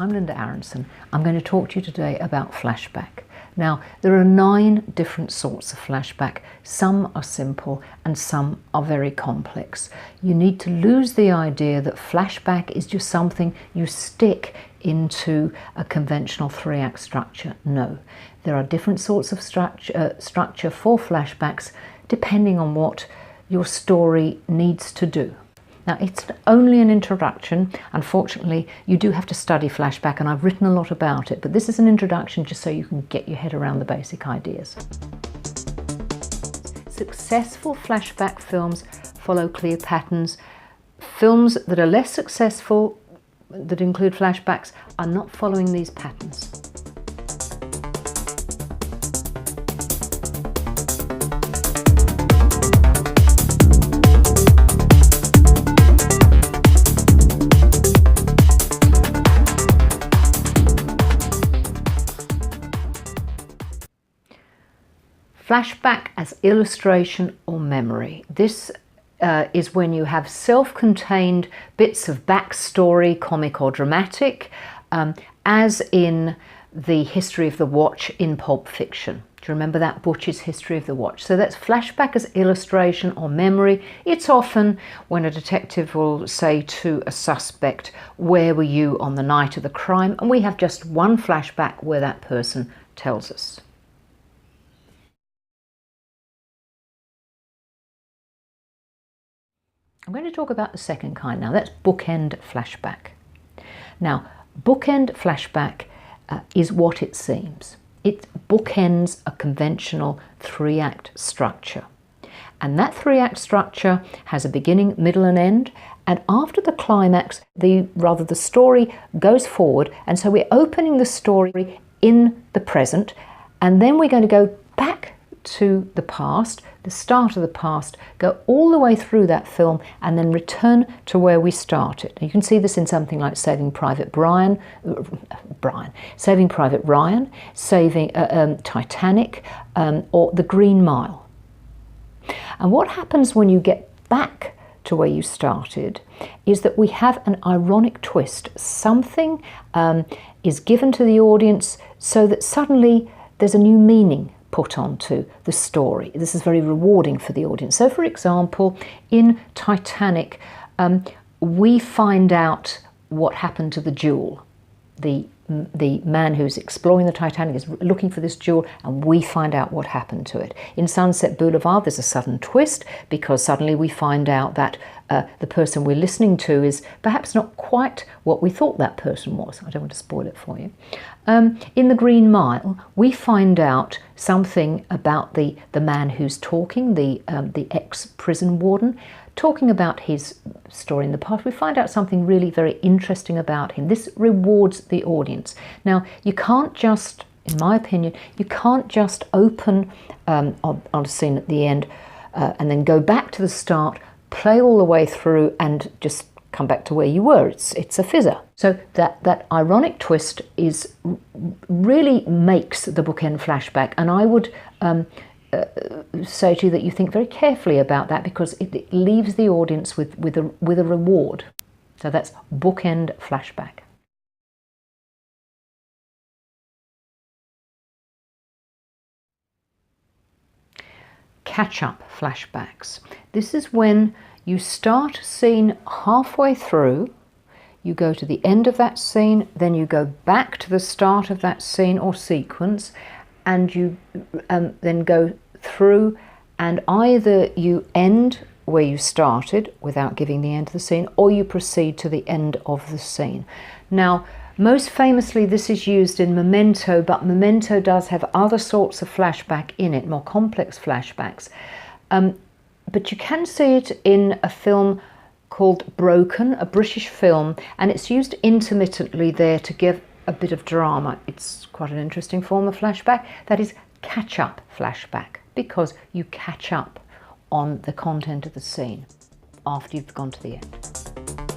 I'm Linda Aronson. I'm going to talk to you today about flashback. Now, there are 9 different sorts of flashback. Some are simple and some are very complex. You need to lose the idea that flashback is just something you stick into a conventional 3-act structure. No, there are different sorts of structure for flashbacks depending on what your story needs to do. Now, it's only an introduction. Unfortunately, you do have to study flashback, and I've written a lot about it, but this is an introduction just so you can get your head around the basic ideas. Successful flashback films follow clear patterns. Films that are less successful, that include flashbacks, are not following these patterns. Flashback as illustration or memory. This is when you have self-contained bits of backstory, comic or dramatic, as in the history of the watch in Pulp Fiction. Do you remember that, Butch's History of the Watch? So that's flashback as illustration or memory. It's often when a detective will say to a suspect, "Where were you on the night of the crime?" And we have just one flashback where that person tells us. I'm going to talk about the second kind now. That's bookend flashback. Now, bookend flashback is what it seems. It bookends a conventional 3-act structure. And that 3-act structure has a beginning, middle and end. And after the climax, the story goes forward. And so we're opening the story in the present. And then we're going to go back to the past, the start of the past, go all the way through that film and then return to where we started. You can see this in something like Saving Private Ryan, Saving Titanic, or The Green Mile. And what happens when you get back to where you started is that we have an ironic twist. Something is given to the audience so that suddenly there's a new meaning put onto the story. This is very rewarding for the audience. So, for example, in Titanic, we find out what happened to the jewel. The man who's exploring the Titanic is looking for this jewel, and we find out what happened to it. In Sunset Boulevard, there's a sudden twist because suddenly we find out that the person we're listening to is perhaps not quite what we thought that person was. I don't want to spoil it for you. In The Green Mile, we find out something about the man who's talking, the ex-prison warden, talking about his story in the past. We find out something really very interesting about him. This rewards the audience. Now, you can't just, in my opinion, you can't just open on a scene at the end and then go back to the start, play all the way through and just come back to where you were. It's a fizzer. So that ironic twist is really makes the bookend flashback, and I would say to you that you think very carefully about that because it leaves the audience with a reward. So that's bookend flashback. Catch-up flashbacks. This is when you start a scene halfway through, you go to the end of that scene, then you go back to the start of that scene or sequence, and you then go through, and either you end where you started without giving the end of the scene, or you proceed to the end of the scene. Now, most famously, this is used in Memento, but Memento does have other sorts of flashback in it, more complex flashbacks. But you can see it in a film called Broken, a British film, and it's used intermittently there to give a bit of drama. It's quite an interesting form of flashback. That is catch-up flashback, because you catch up on the content of the scene after you've gone to the end.